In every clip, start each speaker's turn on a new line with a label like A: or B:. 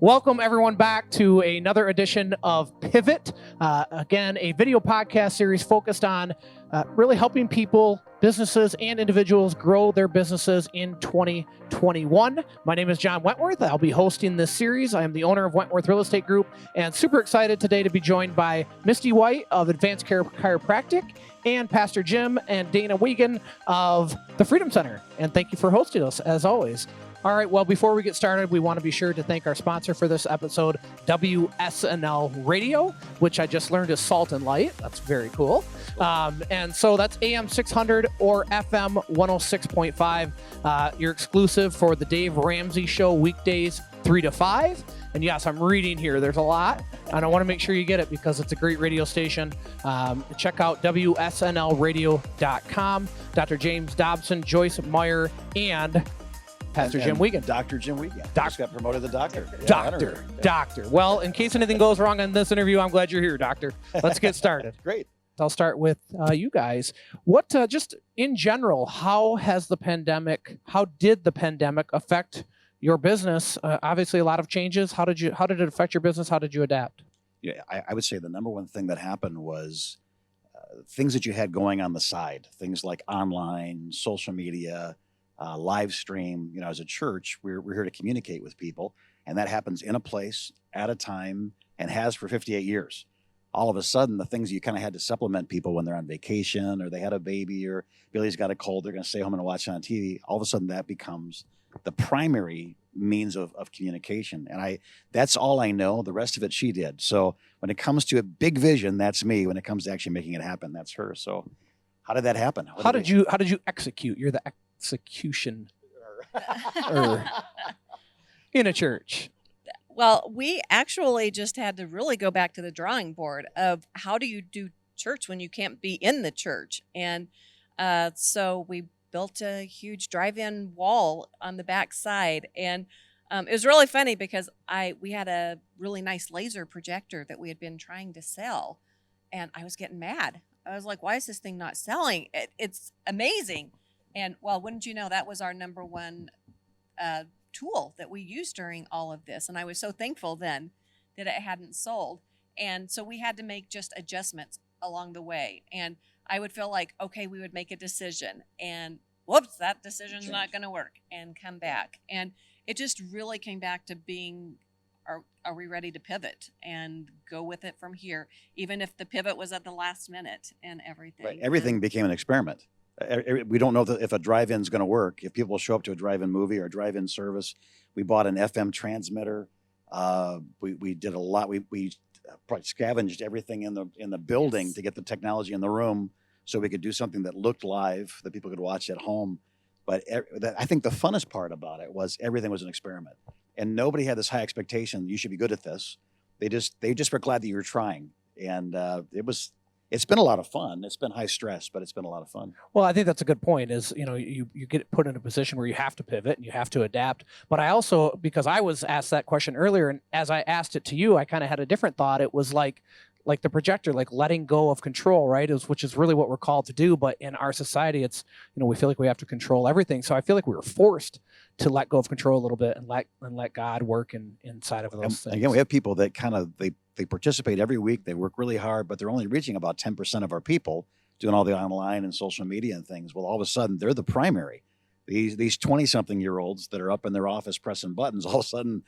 A: Welcome everyone back to another edition of Pivot. Again, a video podcast series focused on really helping people, businesses, and individuals grow their businesses in 2021. My name is John Wentworth. I'll be hosting this series. I am the owner of Wentworth Real Estate Group, and super excited today to be joined by Misty White of Advanced Care Chiropractic and Pastor Jim and Dana Wiegand of the Freedom Center. And thank you for hosting us, as always. All right, well, before we get started, we want to be sure to thank our sponsor for this episode, WSNL Radio, which I just learned is Salt and Light. That's very cool. And so that's AM 600 or FM 106.5. You're exclusive for the Dave Ramsey Show weekdays 3 to 5. And yes, I'm reading here. There's a lot. And I want to make sure you get it because it's a great radio station. Check out WSNLradio.com. Dr. James Dobson, Joyce Meyer, and Pastor Jim Wiegand.
B: Dr. Jim Wiegand. Just got promoted to doctor.
A: Doctor. Well, in case anything goes wrong in this interview, I'm glad you're here, Doctor. Let's get started.
B: Great.
A: I'll start with you guys. What, just in general, how did the pandemic affect your business? Obviously, a lot of changes. How did it affect your business? How did you adapt?
B: Yeah, I would say the number one thing that happened was things that you had going on the side, things like online, social media, live stream. You know, as a church, we're here to communicate with people, and that happens in a place, at a time, and has for 58 years. All of a sudden, the things you kind of had to supplement people when they're on vacation or they had a baby or Billy's got a cold, they're going to stay home and watch it on TV. All of a sudden, that becomes the primary means of communication. And that's all I know. The rest of it, she did. So when it comes to a big vision, that's me. When it comes to actually making it happen, that's her. So how did that happen?
A: How did you execute? You're the execution in a church.
C: Well, we actually just had to really go back to the drawing board of how do you do church when you can't be in the church? And so we built a huge drive-in wall on the back side. And it was really funny because we had a really nice laser projector that we had been trying to sell. And I was getting mad. I was like, why is this thing not selling? It's amazing. And, well, wouldn't you know, that was our number one tool that we used during all of this. And I was so thankful then that it hadn't sold. And so we had to make just adjustments along the way. And I would feel like, okay, we would make a decision and whoops, that decision's not going to work and come back. And it just really came back to being, are we ready to pivot and go with it from here? Even if the pivot was at the last minute and everything.
B: Right. Everything became an experiment. We don't know if a drive-in is going to work. If people show up to a drive-in movie or a drive-in service, we bought an FM transmitter. We did a lot. We probably scavenged everything in the building to get the technology in the room so we could do something that looked live that people could watch at home. But I think the funnest part about it was everything was an experiment, and nobody had this high expectation. You should be good at this. They just were glad that you were trying, and It's been a lot of fun. It's been high stress, but it's been a lot of fun.
A: Well, I think that's a good point is, you get put in a position where you have to pivot and you have to adapt. But I also, because I was asked that question earlier, and as I asked it to you, I kind of had a different thought. It was like the projector, like letting go of control, right? Which is really what we're called to do. But in our society, it's, we feel like we have to control everything. So I feel like we were forced to let go of control a little bit and let God work inside of those things.
B: Again, we have people that they participate every week. They work really hard, but they're only reaching about 10% of our people doing all the online and social media and things. Well, all of a sudden, they're the primary. These 20-something-year-olds that are up in their office pressing buttons, all of a sudden,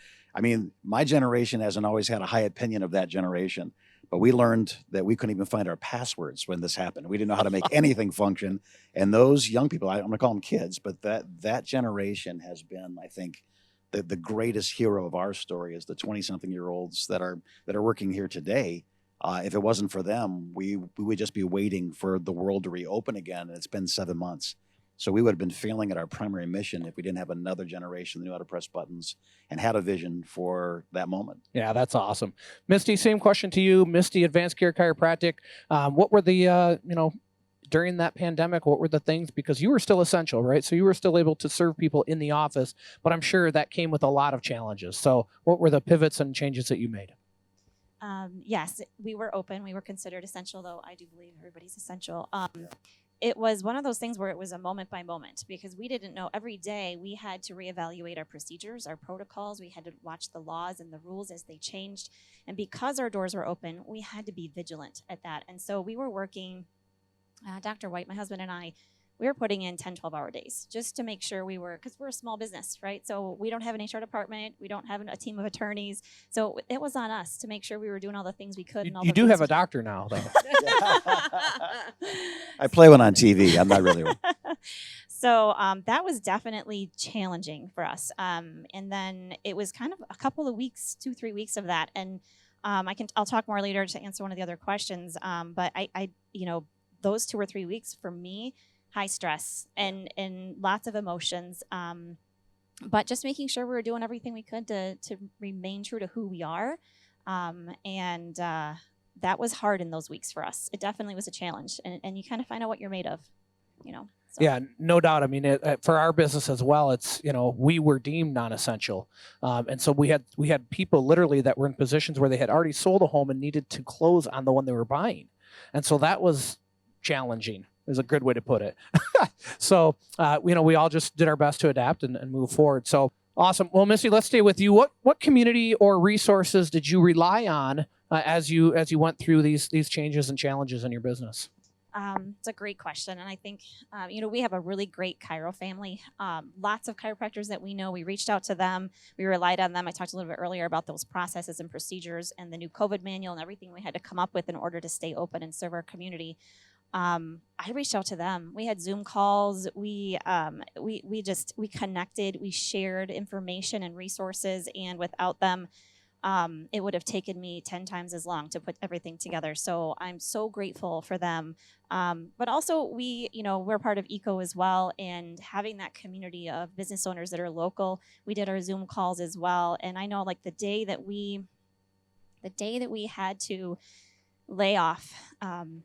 B: my generation hasn't always had a high opinion of that generation, but we learned that we couldn't even find our passwords when this happened. We didn't know how to make anything function. And those young people, I'm going to call them kids, but that generation has been, I think, the greatest hero of our story is the 20-something-year-olds that are working here today. If it wasn't for them, we would just be waiting for the world to reopen again. And it's been 7 months. So we would have been failing at our primary mission if we didn't have another generation that knew how to press buttons and had a vision for that moment.
A: Yeah, that's awesome. Misty, same question to you. Misty, Advanced Care Chiropractic. What were the, during that pandemic, what were the things, because you were still essential, right? So you were still able to serve people in the office, but I'm sure that came with a lot of challenges. So what were the pivots and changes that you made?
D: Yes, we were open. We were considered essential, though I do believe everybody's essential. it was one of those things where it was a moment by moment, because we didn't know. Every day we had to reevaluate our procedures, our protocols. We had to watch the laws and the rules as they changed. And because our doors were open, we had to be vigilant at that. And so we were working, Dr. White, my husband and I, we were putting in 10, 12-hour days just to make sure we were, because we're a small business, right? So we don't have an HR department. We don't have a team of attorneys. So it was on us to make sure we were doing all the things we could. And all
A: You
D: the
A: do
D: things
A: have a doctor now, though.
B: I play one on TV. I'm not really.
D: So that was definitely challenging for us. And then it was kind of a couple of weeks, 2-3 weeks of that. And I'll talk more later to answer one of the other questions. But I those 2 or 3 weeks for me, high stress and lots of emotions. But just making sure we were doing everything we could to remain true to who we are. And that was hard in those weeks for us. It definitely was a challenge. And you kind of find out what you're made of, So.
A: Yeah, no doubt. I mean, for our business as well, it's, we were deemed non-essential. And so we had people literally that were in positions where they had already sold a home and needed to close on the one they were buying. And so that was challenging, is a good way to put it. So, we all just did our best to adapt and move forward. So awesome. Well, Missy, let's stay with you. What community or resources did you rely on as you went through these changes and challenges in your business?
D: It's a great question. And I think, we have a really great chiro family. Lots of chiropractors that we know. We reached out to them. We relied on them. I talked a little bit earlier about those processes and procedures and the new COVID manual and everything we had to come up with in order to stay open and serve our community. I reached out to them. We had Zoom calls. We connected. We shared information and resources. And without them, it would have taken me 10 times as long to put everything together. So I'm so grateful for them. But also we're part of ECO as well, and having that community of business owners that are local. We did our Zoom calls as well. And I know like the day that we had to lay off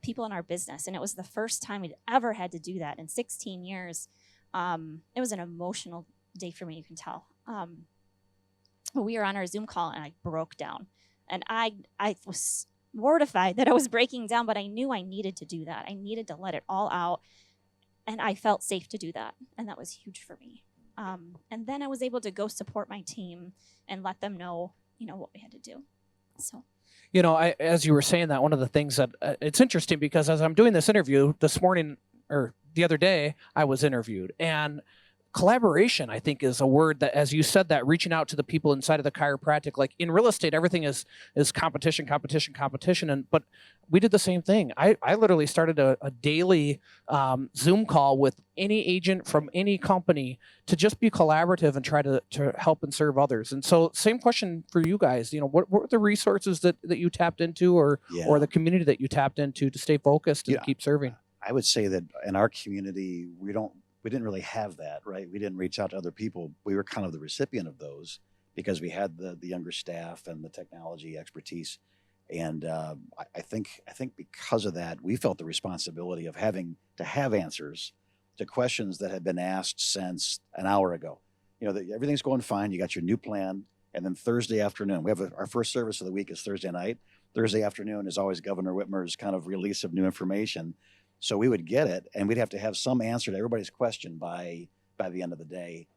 D: people in our business, and it was the first time we'd ever had to do that in 16 years. It was an emotional day for me, you can tell. We were on our Zoom call and I broke down, and I was mortified that I was breaking down, but I knew I needed to do that. I needed to let it all out, and I felt safe to do that, and that was huge for me. And then I was able to go support my team and let them know, what we had to do. So.
A: As you were saying that, one of the things that it's interesting, because as I'm doing this interview this morning or the other day, I was interviewed, and collaboration, I think, is a word that, as you said, that reaching out to the people inside of the chiropractic, like in real estate, everything is competition. But we did the same thing. I literally started a daily Zoom call with any agent from any company to just be collaborative and try to help and serve others. And so same question for you guys, what were the resources that you tapped into or the community that you tapped into to stay focused and keep serving?
B: I would say that in our community, we didn't really have that, right? We didn't reach out to other people. We were kind of the recipient of those because we had the younger staff and the technology expertise. And I think because of that, we felt the responsibility of having to have answers to questions that had been asked since an hour ago. Everything's going fine. You got your new plan. And then Thursday afternoon, we have our first service of the week is Thursday night. Thursday afternoon is always Governor Whitmer's kind of release of new information. So we would get it, and we'd have to have some answer to everybody's question by the end of the day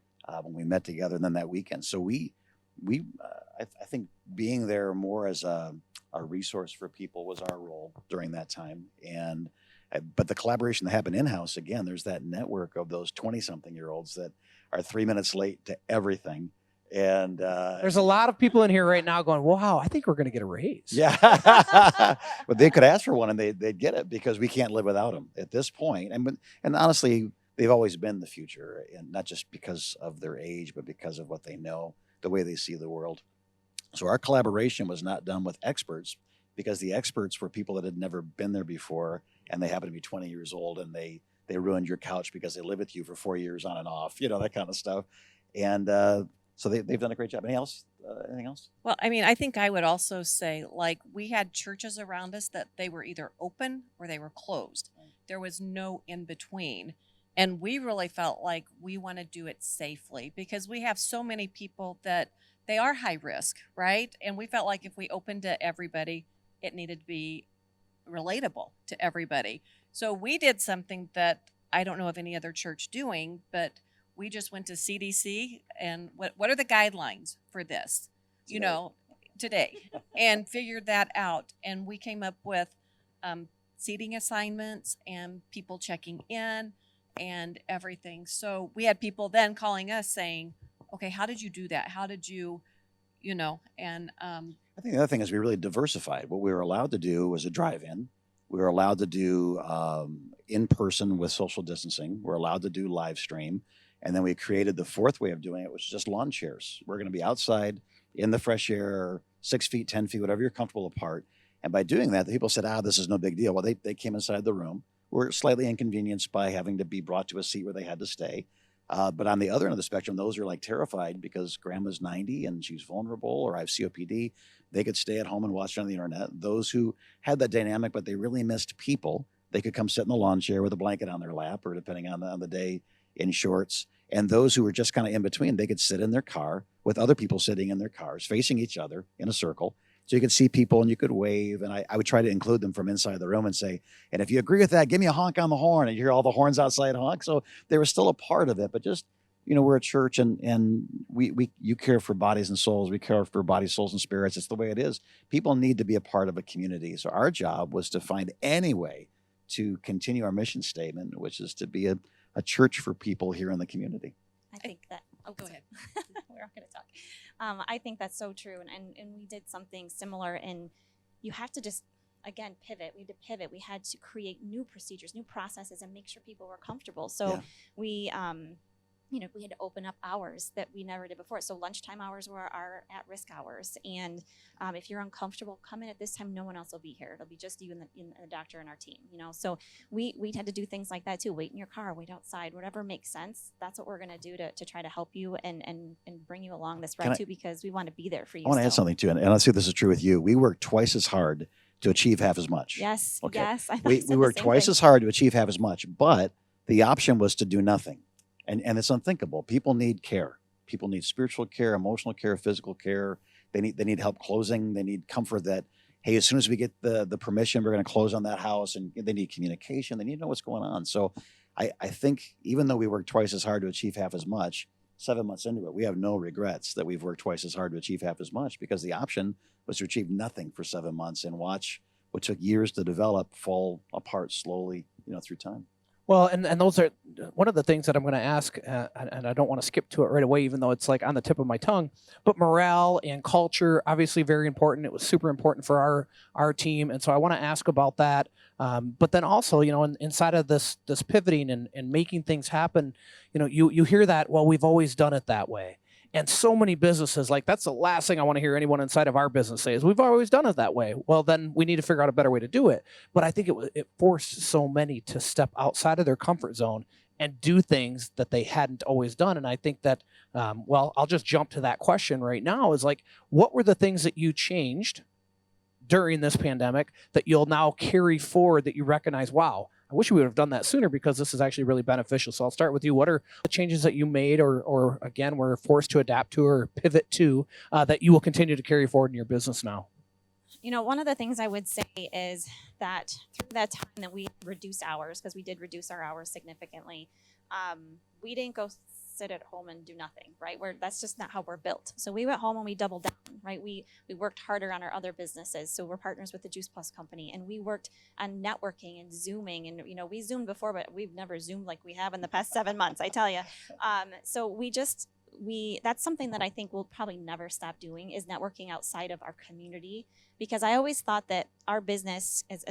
B: when we met together, and then that weekend. So I think being there more as a resource for people was our role during that time. But the collaboration that happened in-house, again, there's that network of those 20-something-year-olds that are 3 minutes late to everything. And
A: there's a lot of people in here right now going, wow, I think we're going to get a raise.
B: Yeah. But they could ask for one and they'd get it, because we can't live without them at this point. And honestly, they've always been the future, and not just because of their age, but because of what they know, the way they see the world. So our collaboration was not done with experts, because the experts were people that had never been there before, and they happen to be 20 years old, and they ruined your couch because they lived with you for 4 years on and off, that kind of stuff. And so they've done a great job. Anything else?
C: Well, I think I would also say, like, we had churches around us that they were either open or they were closed. There was no in between. And we really felt like we want to do it safely, because we have so many people that they are high risk, right? And we felt like if we opened to everybody, it needed to be relatable to everybody. So we did something that I don't know of any other church doing, but we just went to CDC and what are the guidelines for this, you know, today, and figured that out. And we came up with seating assignments and people checking in and everything. So we had people then calling us saying, okay, how did you do that? How did you, you know, and
B: I think the other thing is we really diversified. What we were allowed to do was a drive-in. We were allowed to do in person with social distancing. We're allowed to do live stream. And then we created the fourth way of doing it, which is just lawn chairs. We're going to be outside in the fresh air, 6 feet, 10 feet, whatever you're comfortable apart. And by doing that, the people said, this is no big deal. Well, they came inside the room. Were slightly inconvenienced by having to be brought to a seat where they had to stay. But on the other end of the spectrum, those who are like terrified because grandma's 90 and she's vulnerable, or I have COPD, they could stay at home and watch it on the internet. Those who had that dynamic, but they really missed people, they could come sit in the lawn chair with a blanket on their lap, or depending on the day, in shorts. And those who were just kind of in between, they could sit in their car with other people sitting in their cars, facing each other in a circle. So you could see people and you could wave. And I would try to include them from inside the room and say, and if you agree with that, give me a honk on the horn. And you hear all the horns outside honk. So they were still a part of it, but just, we're a church and you care for bodies and souls. We care for bodies, souls, and spirits. It's the way it is. People need to be a part of a community. So our job was to find any way to continue our mission statement, which is to be a church for people here in the community.
D: I think that. Oh,
C: go ahead.
D: We're all going to talk. I think that's so true, and we did something similar. And you have to just again pivot. We had to pivot. We had to create new procedures, new processes, and make sure people were comfortable. So we. We had to open up hours that we never did before. So lunchtime hours were our at-risk hours. And if you're uncomfortable, come in at this time. No one else will be here. It'll be just you and the doctor and our team. So we had to do things like that too. Wait in your car, wait outside, whatever makes sense. That's what we're going to do to try to help you and bring you along this ride too, because we want to be there for you.
B: I want to add something too, and let's see if this is true with you. We work twice as hard to achieve half as much.
D: Yes.
B: Okay.
D: Yes.
B: We work twice as hard to achieve half as much, but the option was to do nothing. And it's unthinkable. People need care. People need spiritual care, emotional care, physical care. They need help closing. They need comfort that, hey, as soon as we get the permission, we're going to close on that house. And they need communication. They need to know what's going on. So I think even though we work twice as hard to achieve half as much, 7 months into it, we have no regrets that we've worked twice as hard to achieve half as much, because the option was to achieve nothing for 7 months and watch what took years to develop fall apart slowly, through time.
A: Well, and those are one of the things that I'm going to ask, and I don't want to skip to it right away, even though it's like on the tip of my tongue. But morale and culture, obviously very important. It was super important for our team, and so I want to ask about that. But then also, inside of this pivoting and making things happen, you hear that, well, we've always done it that way. And so many businesses, like, that's the last thing I want to hear anyone inside of our business say is, we've always done it that way. Well, then we need to figure out a better way to do it. But I think it forced so many to step outside of their comfort zone and do things that they hadn't always done. And I think that, I'll just jump to that question right now, is like, what were the things that you changed during this pandemic that you'll now carry forward that you recognize, wow, I wish we would have done that sooner because this is actually really beneficial. So I'll start with you. What are the changes that you made or again, were forced to adapt to or pivot to that you will continue to carry forward in your business now?
D: One of the things I would say is that through that time that we reduced hours, because we did reduce our hours significantly, we didn't go sit at home and do nothing, right? That's just not how we're built. So we went home and we doubled down, right? We worked harder on our other businesses. So we're partners with the Juice Plus company, and we worked on networking and Zooming. And, we Zoomed before, but we've never Zoomed like we have in the past 7 months, I tell you. So that's something that I think we'll probably never stop doing, is networking outside of our community, because I always thought that our business as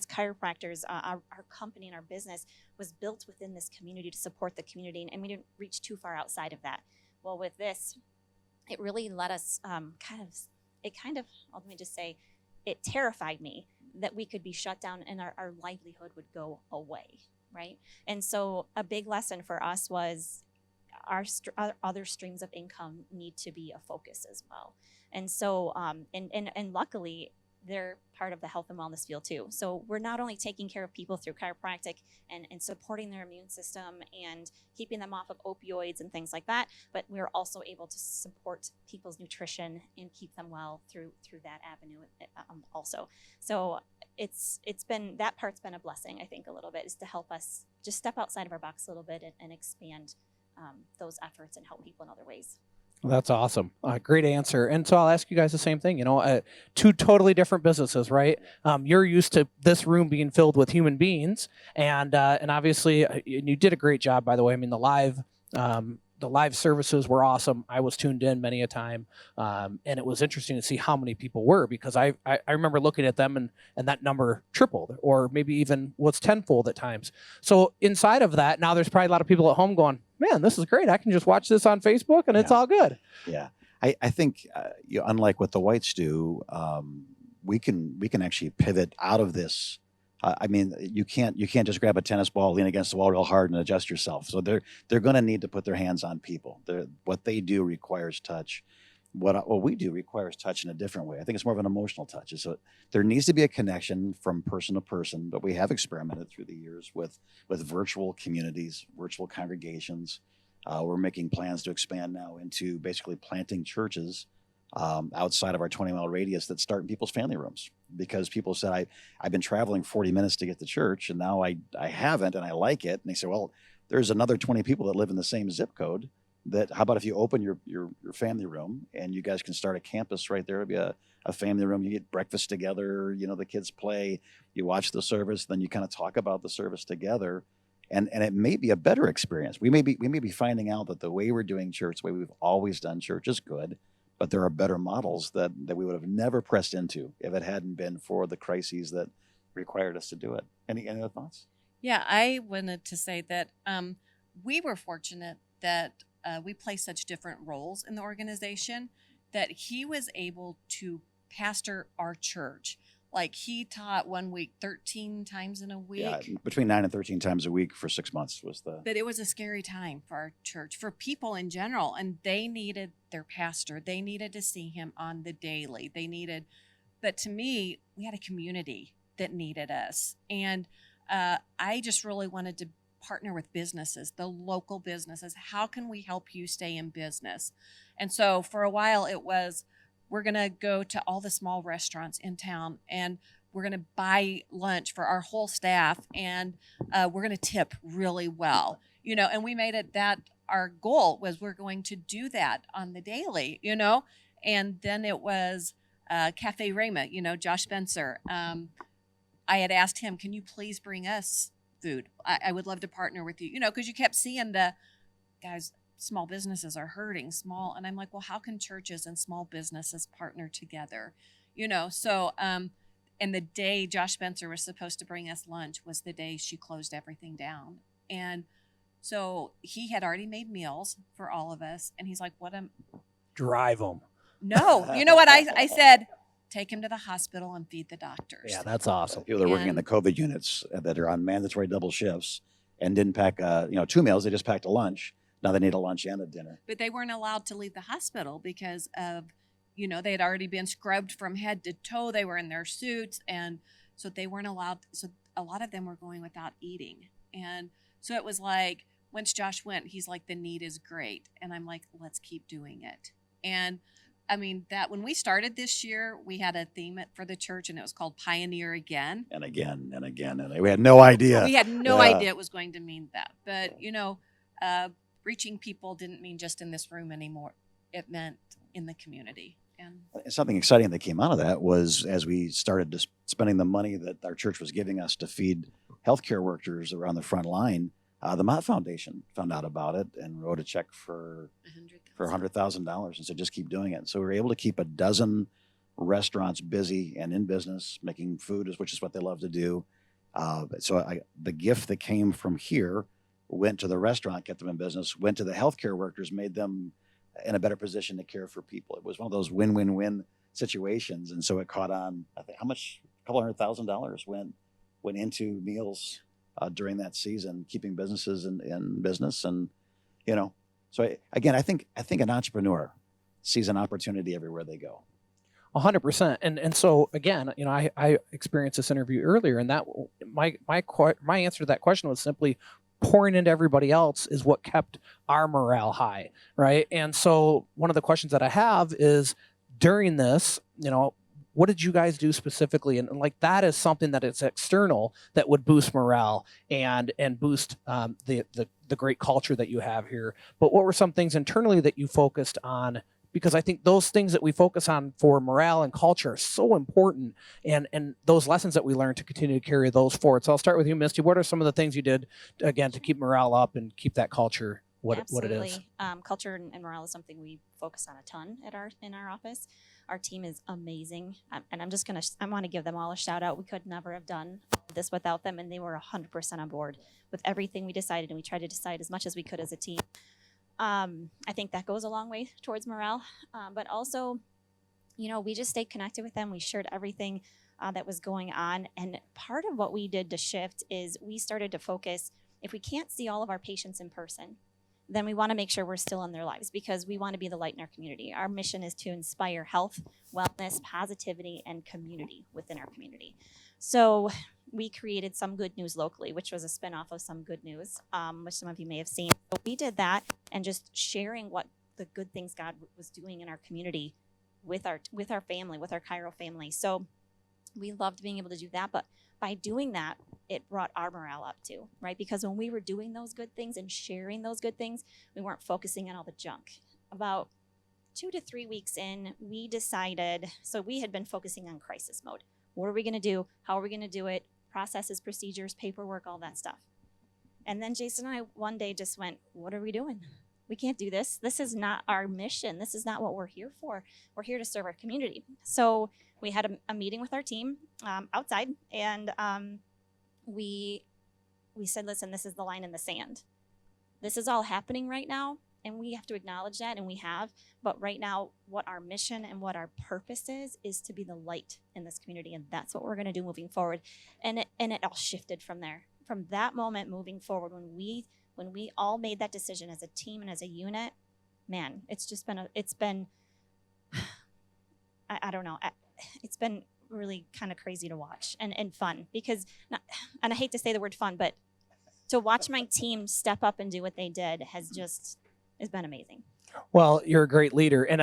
D: chiropractors, our company and our business was built within this community to support the community, and we didn't reach too far outside of that. Well, with this, it really let us let me just say, it terrified me that we could be shut down and our livelihood would go away, right? And so a big lesson for us was our other streams of income need to be a focus as well. And so, and luckily, they're part of the health and wellness field too. So we're not only taking care of people through chiropractic and supporting their immune system and keeping them off of opioids and things like that, but we're also able to support people's nutrition and keep them well through that avenue also. So it's been, that part's been a blessing, I think, a little bit, is to help us just step outside of our box a little bit and expand those efforts and help people in other ways.
A: That's awesome. Great answer. And so I'll ask you guys the same thing. Two totally different businesses, right? You're used to this room being filled with human beings, and obviously, and you did a great job, by the way. I mean, the live services were awesome. I was tuned in many a time, and it was interesting to see how many people were, because I remember looking at them and that number tripled, or maybe even was tenfold at times. So inside of that, now there's probably a lot of people at home going, man, this is great. I can just watch this on Facebook and it's all good.
B: Yeah. I think, unlike what the Whites do, we can actually pivot out of this. I mean, you can't just grab a tennis ball, lean against the wall real hard, and adjust yourself. So they're going to need to put their hands on people. What they do requires touch. What we do requires touch in a different way. I think it's more of an emotional touch. So there needs to be a connection from person to person. But we have experimented through the years with virtual communities, virtual congregations. We're making plans to expand now into basically planting churches outside of our 20-mile radius that start in people's family rooms, because people said, I've been traveling 40 minutes to get to church, and now I haven't, and I like it. And they said, well, there's another 20 people that live in the same zip code. How about if you open your family room and you guys can start a campus right there? It'll be a family room. You get breakfast together. The kids play. You watch the service. Then you kind of talk about the service together. And it may be a better experience. We may be finding out that the way we're doing church, the way we've always done church, is good. But there are better models that we would have never pressed into if it hadn't been for the crises that required us to do it. Any other thoughts?
C: Yeah, I wanted to say that we were fortunate that we play such different roles in the organization, that he was able to pastor our church. Like, he taught one week 13 times in a week.
B: Yeah, between 9 and 13 times a week for 6 months was the...
C: But it was a scary time for our church, for people in general, and they needed their pastor. They needed to see him on the daily. But to me, we had a community that needed us. And I just really wanted to partner with businesses, the local businesses. How can we help you stay in business? And so for a while it was, we're going to go to all the small restaurants in town, and we're going to buy lunch for our whole staff, and we're going to tip really well, and we made it that our goal was, we're going to do that on the daily, and then it was Cafe Rayma, Josh Spencer. I had asked him, can you please bring us food? I would love to partner with you, because you kept seeing the guys, small businesses are hurting, and I'm like, well, how can churches and small businesses partner together? So, and the day Josh Spencer was supposed to bring us lunch was the day she closed everything down. And so he had already made meals for all of us. And he's like,
A: Drive them.
C: No, you know what? I said, take him to the hospital and feed the doctors.
A: Yeah, that's awesome.
B: People that are working in the COVID units that are on mandatory double shifts and didn't pack, 2 meals, they just packed a lunch. Now they need a lunch and a dinner.
C: But they weren't allowed to leave the hospital because of, they had already been scrubbed from head to toe. They were in their suits. And so they weren't allowed. So a lot of them were going without eating. And so it was like, once Josh went, he's like, the need is great. And I'm like, let's keep doing it. And I mean, that when we started this year, we had a theme for the church, and it was called Pioneer Again.
B: And again, and again. And we had no idea.
C: We had no idea it was going to mean that. But, reaching people didn't mean just in this room anymore. It meant in the community. And
B: something exciting that came out of that was, as we started spending the money that our church was giving us to feed healthcare workers around the front line, the Mott Foundation found out about it and wrote a check for $100,000 and said, just keep doing it. So we were able to keep a dozen restaurants busy and in business, making food, which is what they love to do. The gift that came from here went to the restaurant, kept them in business, went to the healthcare workers, made them in a better position to care for people. It was one of those win-win-win situations. And so it caught on. I think how much? $200,000 went into meals during that season, keeping businesses in business. And, so again, I think an entrepreneur sees an opportunity everywhere they go.
A: 100%. And so again, I experienced this interview earlier, and that my answer to that question was simply, pouring into everybody else is what kept our morale high, right? And so one of the questions that I have is, during this, what did you guys do specifically? And like that is something that is external that would boost morale and boost the great culture that you have here. But what were some things internally that you focused on? Because I think those things that we focus on for morale and culture are so important, and those lessons that we learned to continue to carry those forward. So I'll start with you, Misty. What are some of the things you did, again, to keep morale up and keep that culture what it is?
D: Culture and morale is something we focus on a ton in our office. Our team is amazing, and I want to give them all a shout out. We could never have done this without them, and they were 100% on board with everything we decided, and we tried to decide as much as we could as a team. I think that goes a long way towards morale, but also, we just stayed connected with them. We shared everything that was going on, and part of what we did to shift is we started to focus, if we can't see all of our patients in person, then we want to make sure we're still in their lives, because we want to be the light in our community. Our mission is to inspire health, wellness, positivity, and community within our community. So we created Some Good News locally, which was a spinoff of Some Good News, which some of you may have seen. So we did that, and just sharing what the good things God was doing in our community with our family, with our Cairo family. So we loved being able to do that, but by doing that, it brought our morale up too, right? Because when we were doing those good things and sharing those good things, we weren't focusing on all the junk. About 2 to 3 weeks in, we decided, so we had been focusing on crisis mode. What are we going to do? How are we going to do it? Processes, procedures, paperwork, all that stuff. And then Jason and I one day just went, what are we doing? We can't do this. This is not our mission. This is not what we're here for. We're here to serve our community. So we had a meeting with our team outside, and we said, listen, this is the line in the sand. This is all happening right now, and we have to acknowledge that, and we have. But right now, what our mission and what our purpose is to be the light in this community, and that's what we're going to do moving forward. And it all shifted from there. From that moment moving forward, when we all made that decision as a team and as a unit, man, it's been I don't know. It's been really kind of crazy to watch and fun, because, and I hate to say the word fun, but to watch my team step up and do what they did has been amazing.
A: Well, you're a great leader. And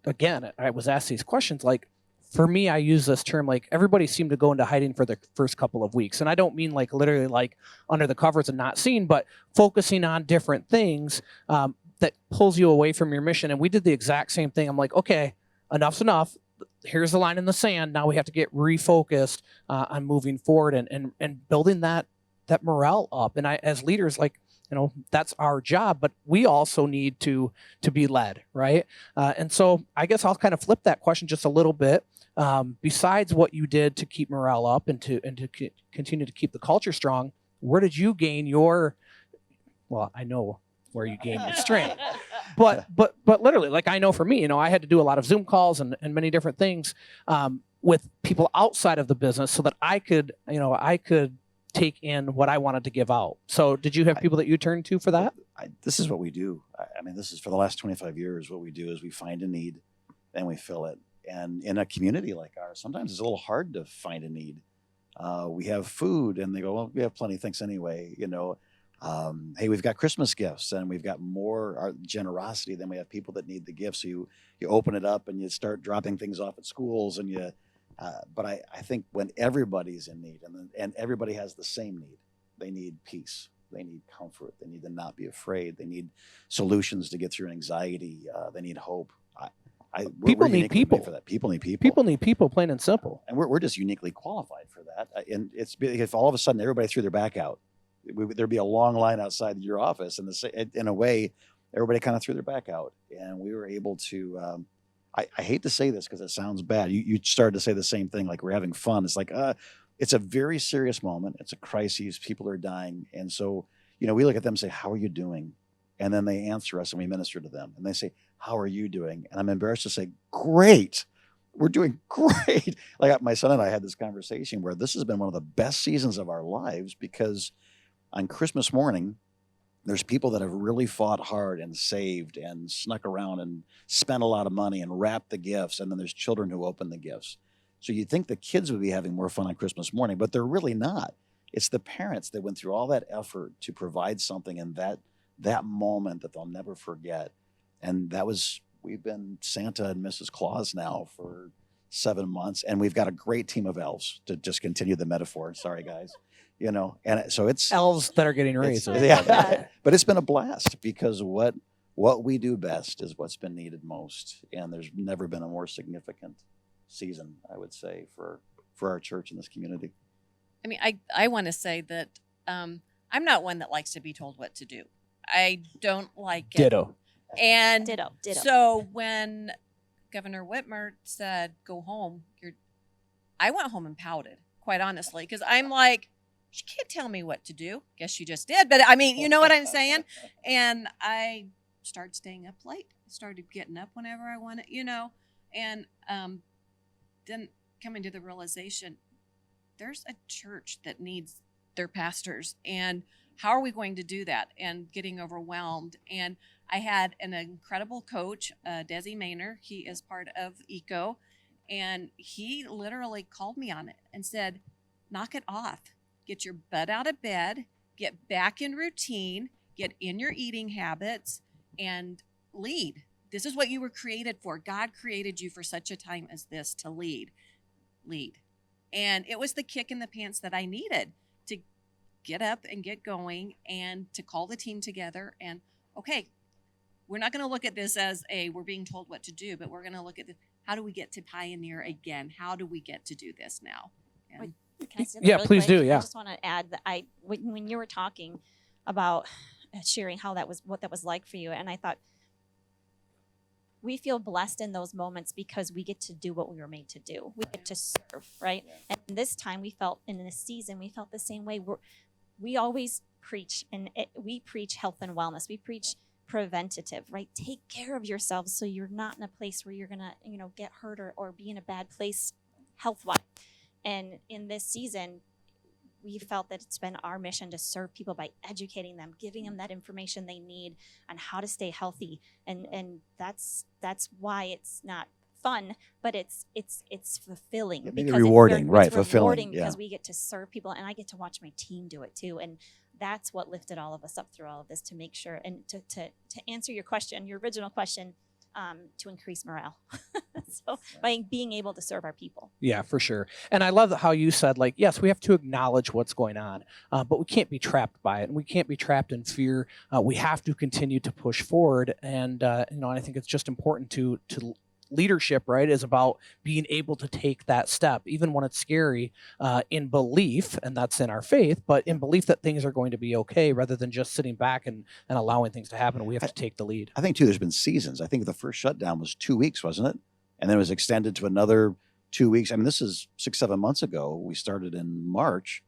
A: again, I was asked these questions, like, for me, I use this term, like, everybody seemed to go into hiding for the first couple of weeks. And I don't mean like literally like under the covers and not seen, but focusing on different things that pulls you away from your mission. And we did the exact same thing. I'm like, okay, enough's enough. Here's the line in the sand. Now we have to get refocused on moving forward and building that morale up. And I, as leaders, like, that's our job, but we also need to be led, right? And so I guess I'll kind of flip that question just a little bit. Besides what you did to keep morale up and to continue to keep the culture strong, where did you gain your? Well, I know where you gain your strength, but literally, like, I know for me, I had to do a lot of Zoom calls and many different things with people outside of the business so that I could take in what I wanted to give out. So did you have people that you turned to for that?
B: This is what we do. I mean, this is for the last 25 years. What we do is we find a need and we fill it. And in a community like ours, sometimes it's a little hard to find a need. We have food, and they go, well, we have plenty of things anyway. Hey, we've got Christmas gifts, and we've got more generosity than we have people that need the gifts. So you open it up and you start dropping things off at schools, and but I think when everybody's in need and everybody has the same need, they need peace, they need comfort, they need to not be afraid, they need solutions to get through anxiety, they need hope.
A: People need people
B: for that. People need people.
A: People need people, plain and simple.
B: And we're just uniquely qualified for that. And it's if all of a sudden everybody threw their back out, there'd be a long line outside your office, and in a way, everybody kind of threw their back out, and we were able to. I hate to say this because it sounds bad. You started to say the same thing, like we're having fun. It's like it's a very serious moment. It's a crisis. People are dying, and so we look at them and say, "How are you doing?" And then they answer us, and we minister to them, and they say, "How are you doing?" And I'm embarrassed to say, "Great, we're doing great." Like my son and I had this conversation where this has been one of the best seasons of our lives, because on Christmas morning, there's people that have really fought hard and saved and snuck around and spent a lot of money and wrapped the gifts. And then there's children who open the gifts. So you'd think the kids would be having more fun on Christmas morning, but they're really not. It's the parents that went through all that effort to provide something in that moment that they'll never forget. And we've been Santa and Mrs. Claus now for 7 months, and we've got a great team of elves, to just continue the metaphor. Sorry, guys. And so it's
A: Elves that are getting raises.
B: yeah, but it's been a blast, because what we do best is what's been needed most, and there's never been a more significant season, I would say, for our church in this community.
C: I mean, I want to say that I'm not one that likes to be told what to do. I don't like it.
A: Ditto.
C: And
D: Ditto.
C: so when Governor Whitmer said, go home, I went home and pouted, quite honestly, because I'm like, she can't tell me what to do. Guess she just did. But I mean, you know what I'm saying? And I started staying up late. I started getting up whenever I wanted, and then coming to the realization, there's a church that needs their pastors. And how are we going to do that? And getting overwhelmed. And I had an incredible coach, Desi Maynor. He is part of ECO. And he literally called me on it and said, knock it off. Get your butt out of bed. Get back in routine. Get in your eating habits and lead. This is what you were created for. God created you for such a time as this, to lead. And it was the kick in the pants that I needed to get up and get going, and to call the team together. And okay, we're not going to look at this as we're being told what to do, but we're going to look at how do we get to pioneer again? How do we get to do this now? And
D: Can I say that
A: Yeah,
D: really
A: please
D: quick?
A: do, yeah.
D: I just want to add that when you were talking about sharing what that was like for you, and I thought, we feel blessed in those moments because we get to do what we were made to do. We get to serve, right?
B: Yeah.
D: And this time in this season, we felt the same way. We always preach, we preach health and wellness. We preach preventative, right? Take care of yourselves so you're not in a place where you're going to, get hurt or be in a bad place health-wise. And in this season, we felt that it's been our mission to serve people by educating them, giving them that information they need on how to stay healthy. And that's why it's not fun, but it's fulfilling.
B: Maybe
D: because
B: rewarding,
D: it's
B: right? Fulfilling,
D: rewarding
B: yeah.
D: because we get to serve people, and I get to watch my team do it too. And that's what lifted all of us up through all of this, to make sure and to answer your question, your original question, to increase morale. So by being able to serve our people.
A: Yeah, for sure. And I love how you said, like, yes, we have to acknowledge what's going on, but we can't be trapped by it, and we can't be trapped in fear. We have to continue to push forward. And, I think it's just important to leadership, right, is about being able to take that step, even when it's scary, in belief, and that's in our faith, but in belief that things are going to be okay, rather than just sitting back and allowing things to happen. We have to take the lead.
B: I think, too, there's been seasons. I think the first shutdown was 2 weeks, wasn't it? And then it was extended to another 2 weeks. I mean, this is 6-7 months ago. We started in March.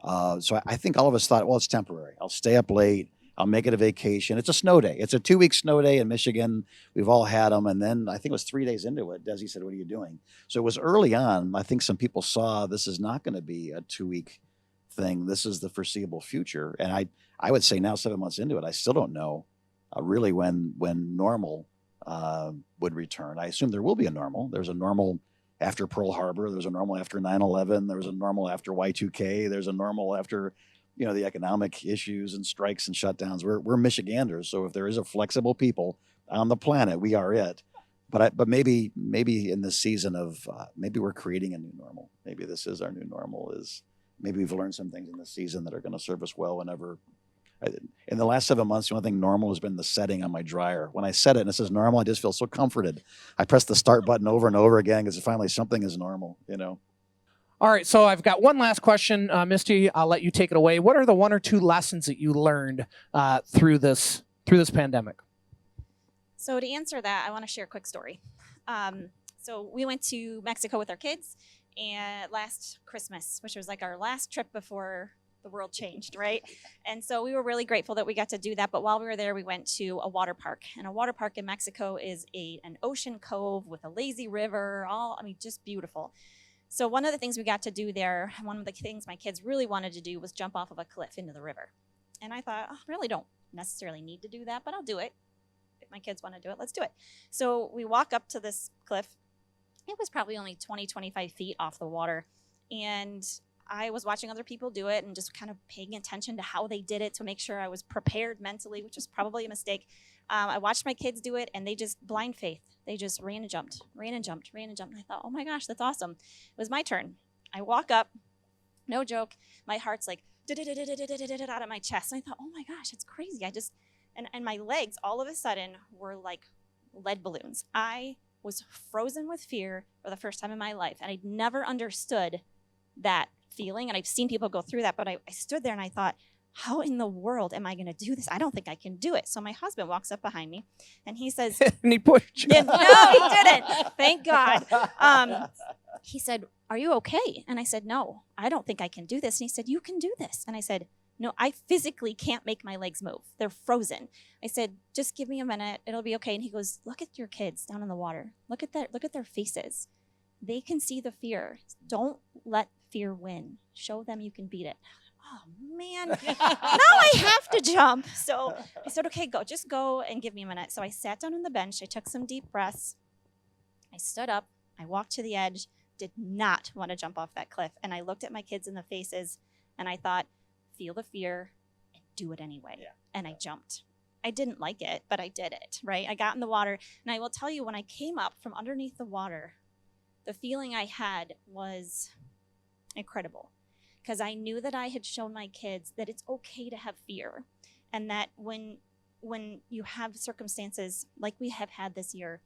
B: So I think all of us thought, well, it's temporary. I'll stay up late. I'll make it a vacation. It's a snow day. It's a 2-week snow day in Michigan. We've all had them. And then I think it was 3 days into it, Desi said, what are you doing? So it was early on. I think some people saw this is not going to be a 2-week thing. This is the foreseeable future. And I would say now, 7 months into it, I still don't know really when normal would return. I assume there will be a normal. There's a normal after Pearl Harbor. There's a normal after 9/11. There was a normal after Y2K. There's a normal after, the economic issues and strikes and shutdowns. We're Michiganders, so if there is a flexible people on the planet, we are it. But maybe in this season of maybe we're creating a new normal. Maybe this is our new normal. Maybe we've learned some things in this season that are going to serve us well whenever. In the last 7 months, the only thing normal has been the setting on my dryer. When I set it and it says normal, I just feel so comforted. I press the start button over and over again because finally something is normal,
A: All right, so I've got one last question, Misty. I'll let you take it away. What are the 1 or 2 lessons that you learned through this pandemic?
D: So to answer that, I want to share a quick story. So we went to Mexico with our kids and last Christmas, which was like our last trip before the world changed, right? And so we were really grateful that we got to do that. But while we were there, we went to a water park. And a water park in Mexico is an ocean cove with a lazy river, just beautiful. So one of the things we got to do there, one of the things my kids really wanted to do was jump off of a cliff into the river. And I thought, I really don't necessarily need to do that, but I'll do it. If my kids want to do it, let's do it. So we walk up to this cliff. It was probably only 20, 25 feet off the water. And I was watching other people do it and just kind of paying attention to how they did it to make sure I was prepared mentally, which was probably a mistake. I watched my kids do it, and they just blind faith. They just ran and jumped, ran and jumped, ran and jumped. And I thought, oh my gosh, that's awesome. It was my turn. I walk up, no joke. My heart's like out of my chest. And I thought, oh my gosh, it's crazy. And my legs all of a sudden were like lead balloons. I was frozen with fear for the first time in my life. And I'd never understood that feeling. And I've seen people go through that, but I stood there and I thought, how in the world am I going to do this? I don't think I can do it. So my husband walks up behind me and he says,
A: And he pushed you.
D: yeah, no, he didn't. Thank God. He said, are you okay? And I said, no, I don't think I can do this. And he said, you can do this. And I said, no, I physically can't make my legs move. They're frozen. I said, just give me a minute. It'll be okay. And he goes, look at your kids down in the water. Look at their faces. They can see the fear. Don't let fear win. Show them you can beat it. Oh man, now I have to jump. So I said, okay, just go and give me a minute. So I sat down on the bench. I took some deep breaths. I stood up. I walked to the edge, did not want to jump off that cliff. And I looked at my kids in the faces and I thought, feel the fear and do it anyway. Yeah. And I jumped. I didn't like it, but I did it, right? I got in the water. And I will tell you, when I came up from underneath the water, the feeling I had was incredible. Because I knew that I had shown my kids that it's okay to have fear, and that when you have circumstances like we have had this year,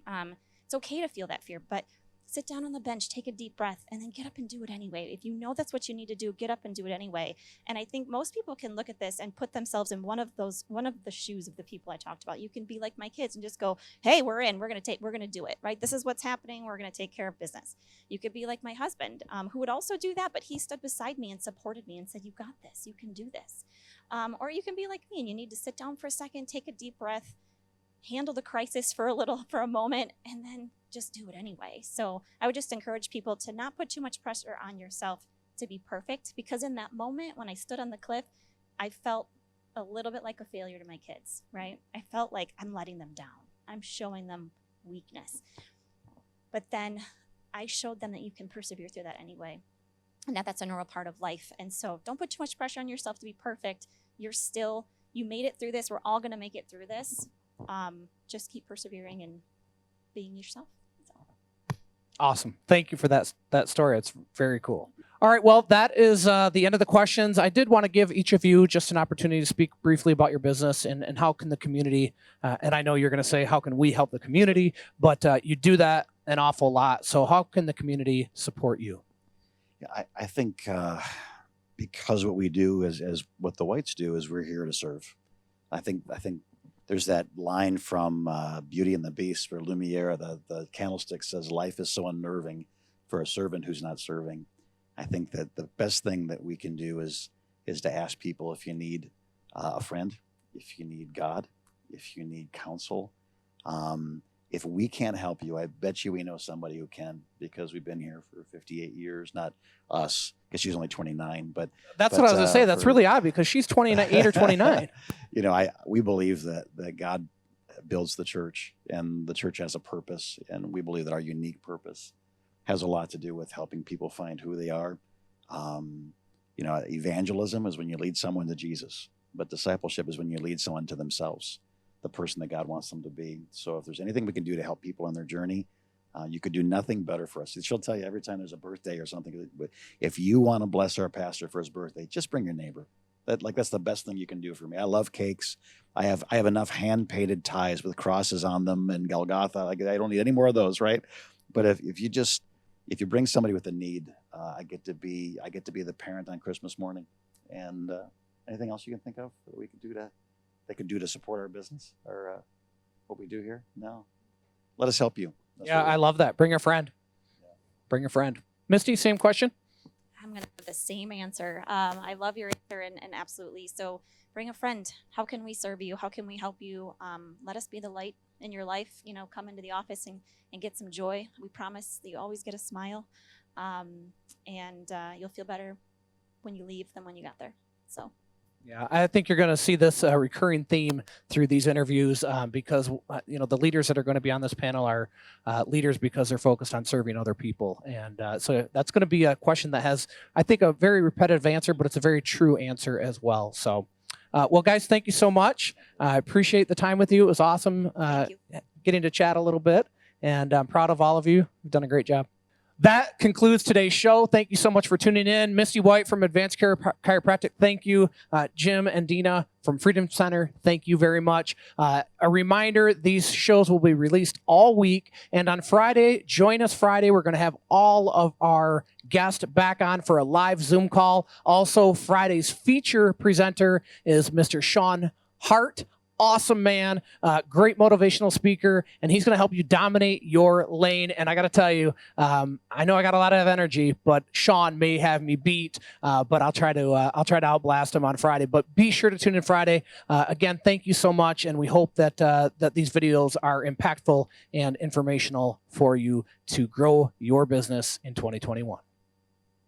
D: it's okay to feel that fear, but sit down on the bench, take a deep breath, and then get up and do it anyway. If you know that's what you need to do, get up and do it anyway. And I think most people can look at this and put themselves in one of the shoes of the people I talked about. You can be like my kids and just go, hey, we're going to do it, right? This is what's happening. We're going to take care of business. You could be like my husband, who would also do that, but he stood beside me and supported me and said, you got this, you can do this. Or you can be like me and you need to sit down for a second, take a deep breath, handle the crisis for a moment, and then just do it anyway. So I would just encourage people to not put too much pressure on yourself to be perfect, because in that moment when I stood on the cliff, I felt a little bit like a failure to my kids, right? I felt like I'm letting them down. I'm showing them weakness. But then I showed them that you can persevere through that anyway, and that's a normal part of life. And so don't put too much pressure on yourself to be perfect. You made it through this. We're all going to make it through this. Just keep persevering and being yourself.
A: Awesome. Thank you for that story. It's very cool. All right. Well, that is the end of the questions. I did want to give each of you just an opportunity to speak briefly about your business and how can the community, and I know you're going to say, how can we help the community? But you do that an awful lot. So how can the community support you?
B: Yeah, I think because what we do is what the Whites do is we're here to serve. I think there's that line from Beauty and the Beast where Lumiere, the candlestick, says, life is so unnerving for a servant who's not serving. I think that the best thing that we can do is to ask people if you need a friend, if you need God, if you need counsel. If we can't help you, I bet you we know somebody who can, because we've been here for 58 years, not us, because she's only 29. But
A: what I was going to say. That's really odd because she's 28 or 29.
B: We believe that God builds the church, and the church has a purpose, and we believe that our unique purpose has a lot to do with helping people find who they are. Evangelism is when you lead someone to Jesus, but discipleship is when you lead someone to themselves, the person that God wants them to be. So if there's anything we can do to help people on their journey, you could do nothing better for us. She'll tell you every time there's a birthday or something, if you want to bless our pastor for his birthday, just bring your neighbor. That's the best thing you can do for me. I love cakes. I have enough hand-painted ties with crosses on them and Golgotha. I don't need any more of those, right? But if you bring somebody with a need, I get to be the parent on Christmas morning. And anything else you can think of that we could do to support our business or what we do here? No. Let us help you.
A: I love that. Bring a friend. Yeah. Bring a friend. Misty, same question?
D: I'm going to have the same answer. I love your answer, and absolutely. So bring a friend. How can we serve you? How can we help you? Let us be the light in your life. Come into the office and get some joy. We promise that you always get a smile, and you'll feel better when you leave than when you got there. So.
A: Yeah, I think you're going to see this recurring theme through these interviews because, the leaders that are going to be on this panel are leaders because they're focused on serving other people. And so that's going to be a question that has, I think, a very repetitive answer, but it's a very true answer as well. So Well, guys, thank you so much. I appreciate the time with you. It was awesome getting to chat a little bit, and I'm proud of all of you. You've done a great job. That concludes today's show. Thank you so much for tuning in. Misty White from Advanced Chiropractic, thank you. Jim and Dina from Freedom Center, thank you very much. A reminder, these shows will be released all week. And on Friday, join us Friday. We're going to have all of our guests back on for a live Zoom call. Also, Friday's feature presenter is Mr. Sean Hart. Awesome man, great motivational speaker, and he's going to help you dominate your lane. And I got to tell you, I know I got a lot of energy, but Sean may have me beat. But I'll try to outblast him on Friday. But be sure to tune in Friday. Again, thank you so much, and we hope that that these videos are impactful and informational for you to grow your business in 2021.